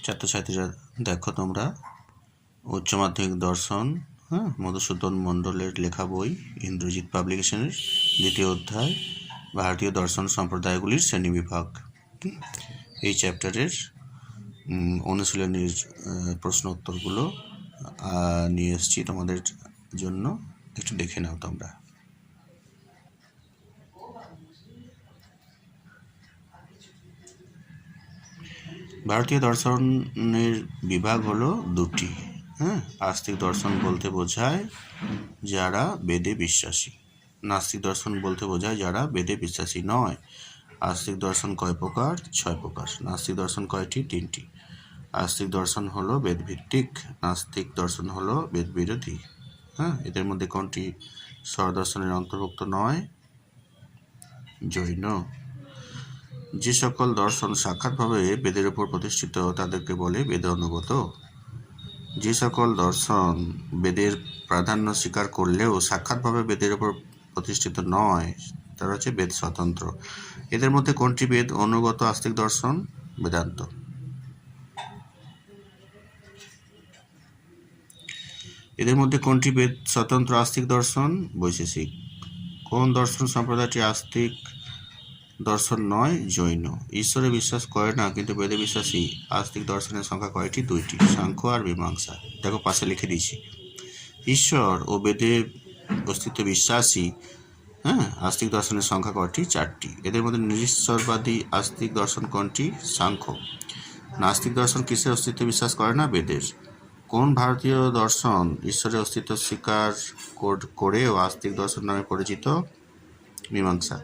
ছাত্রছাত্রীরা দেখো তোমরা উচ্চ মাধ্যমিক দর্শন মধুসূদন মণ্ডলের লেখা বই ইন্দ্রজিৎ পাবলিকেশনের দ্বিতীয় অধ্যায় ভারতীয় দর্শন সম্প্রদায়গুলির শ্রেণীবিভাগ, এই চ্যাপ্টারের অনুশীলনীর প্রশ্ন উত্তরগুলো নিয়ে এসেছি তোমাদের জন্য, একটু দেখে নাও তোমরা। ভারতীয় দর্শনের বিভাগ হলো দুটি। আস্তিক দর্শন বলতে বোঝায় যারা বেদে বিশ্বাসী, নাস্তিক দর্শন বলতে বোঝায় যারা বেদে বিশ্বাসী নয়। আস্তিক দর্শন কয় প্রকার? 6 প্রকার। নাস্তিক দর্শন কয়টি? 3টি। আস্তিক দর্শন হলো বেদভিত্তিক, নাস্তিক দর্শন হলো বেদ বিরোধী। এদের মধ্যে কোনটি স্বরদর্শনের অন্তর্ভুক্ত নয়? জৈন। যে সকল দর্শন সাক্ষাৎভাবে বেদের উপর প্রতিষ্ঠিত তাদেরকে বলে বেদ অনুগত। যে সকল দর্শন বেদের প্রাধান্য স্বীকার করলেও সাক্ষাৎভাবে বেদের উপর প্রতিষ্ঠিত নয় তারা হচ্ছে বেদ স্বতন্ত্র। এদের মধ্যে কোনটি বেদ অনুগত আস্তিক দর্শন? বেদান্ত। এদের মধ্যে কোনটি বেদ স্বতন্ত্র আস্তিক দর্শন? বৈশেষিক। কোন দর্শন সম্প্রদায়টি আস্তিক দর্শন নয়? জৈন। ঈশ্বরে বিশ্বাস করে না কিন্তু বেদে বিশ্বাসী আস্তিক দর্শনের সংখ্যা কয়টি? 2টি, সাংখ্য আর মীমাংসা। দেখো পাশে লিখে দিয়েছি। ঈশ্বর ও বেদে অস্তিত্ব বিশ্বাসী আস্তিক দর্শনের সংখ্যা কয়টি? 4টি। এদের মধ্যে নিরীশ্বরবাদী আস্তিক দর্শন কোনটি? সাংখ্য। নাস্তিক দর্শন কিসের অস্তিত্ব বিশ্বাস করে না? বেদের। কোন ভারতীয় দর্শন ঈশ্বরের অস্তিত্ব স্বীকার করেও আস্তিক দর্শন নামে পরিচিত? মীমাংসা।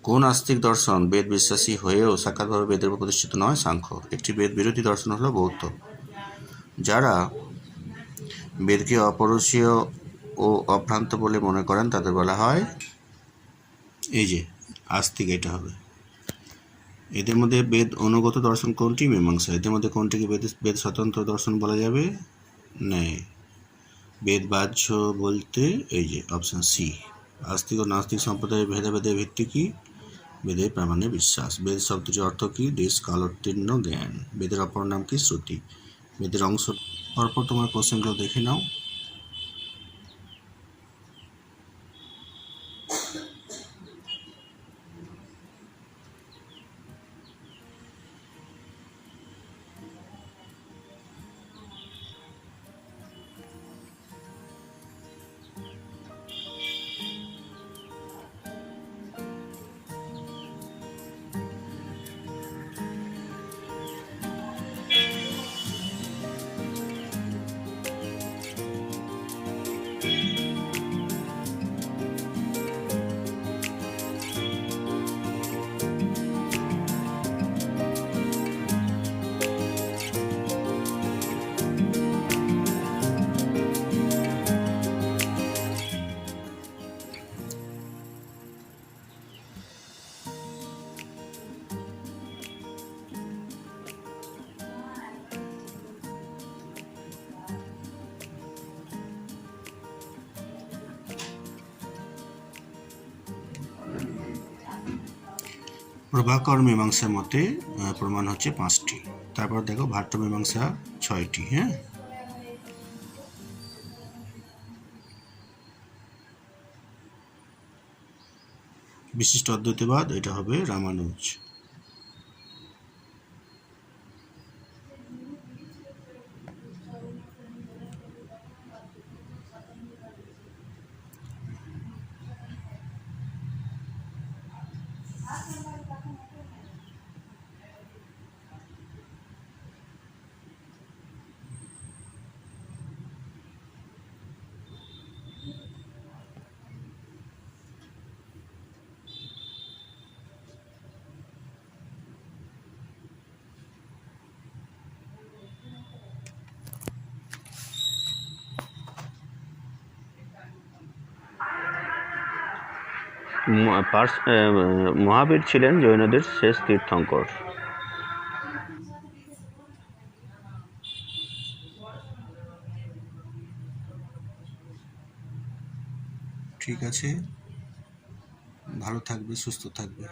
কোন আস্তিক দর্শন বেদ বিশ্বাসী হয়েও সাক্ষাৎভাবে বেদের উপর প্রতিষ্ঠিত নয়? সাংখ্য। একটি বেদ বিরোধী দর্শন হলো বৌদ্ধ। যারা বেদকে অপরুষীয় ও অভ্রান্ত বলে মনে করেন তাদের বলা হয় এই যে আস্তিক, এটা হবে। এদের মধ্যে বেদ অনুগত দর্শন কোনটি? মীমাংসা। এদের মধ্যে কোনটিকে বেদ স্বতন্ত্র দর্শন বলা যাবে? নেই। বেদ বাহ্য বলতে এই যে অপশন সি। আস্তিক ও নাস্তিক সম্প্রদায়ের ভেদাভেদের ভিত্তি কি? বেদের প্রামাণ্যে বিশ্বাস। বেদ শব্দটির অর্থ কি? দেশ কালোত্তীর্ণ জ্ঞান। বেদের অপর নাম কি? শ্রুতি। বেদের অংশ পরপর তোমার কোশ্চেনগুলো দেখে নাও। প্রভাকর মীমাংসা মতে প্রমাণ হচ্ছে 5টি। তারপর দেখো ভাট্ট মীমাংসা 6টি। বিশিষ্ট অদ্বৈতবাদ এটা হবে রামানুজ। মহাবীর ছিলেন জৈনদের শেষ তীর্থঙ্কর। ঠিক আছে, ভালো থাকবে, সুস্থ থাকবে।